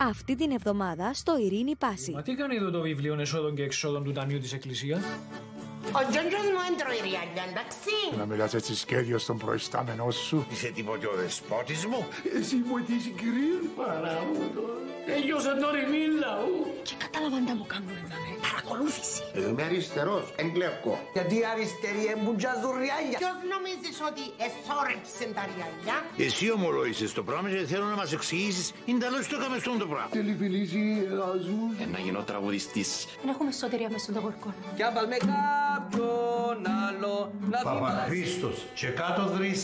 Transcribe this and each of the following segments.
αυτή την εβδομάδα στο Ειρήνη Πάση. Μα τι κάνει εδώ το βιβλίο εσόδων και εξόδων του Ταμείου της Εκκλησίας? Ο Τζόντζος μου έντρωει ριάλια, εντάξει. Να μιλάς έτσι σχέδιο στον προϊστάμενό σου. Είσαι τίποτε ο δεσπότης μου. Εσύ μου ετήσει κυρίως παρά μου τώρα. Έλειωσα τώρα η μίλα μου. Και κατάλαβαν τα μου κάνουν εδώ, παρακολούθηση. Εδώ είμαι αριστερός, εγκλεύκω. Γιατί αριστεροί εμπουτζάζουν ριάλια. Ποιος νομίζεις ότι εσώρεψεν τα ριάλια? Εσύ ομολόγησες το πράγμα και θέλω να μας εξηγήσεις. Είναι τα λόγια το έκαμε στον το πράγμα. Τελειφιλίζει Εράσμους. Να γίνω τραγουδιστής. Δεν έχουμε σωτηρία μέσα στον γορκό. Κι άμπαλ με κάποιον άλλο να Παπαχρήστος και κάτω δρύς.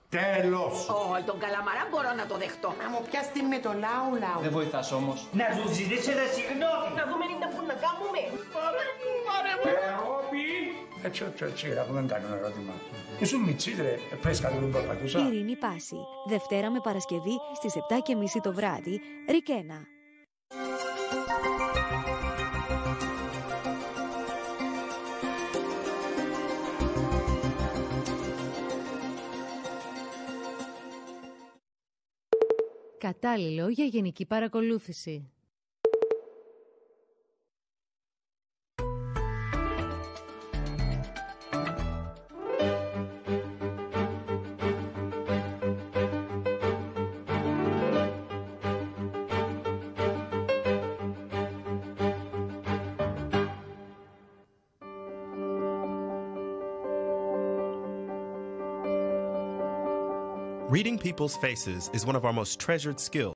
Τέλος. Όχι, τον καλαμαρά μπορώ να το δεχτώ. Να μου πιάστη με το λαού λαού. Δεν βοηθάς όμως. Να του ζητήσετε συγγνώμη. Να δούμε τι που να κάνουμε. Έτσι, έχουμε κανένα ερώτημα. Ήσουν μητσίτρε, πες κάτι τον παπατούσα. Ειρήνη Πάση, Δευτέρα με Παρασκευή στις 7:30 το βράδυ, Ρικένα. Κατάλληλο για γενική παρακολούθηση. Reading people's faces is one of our most treasured skills.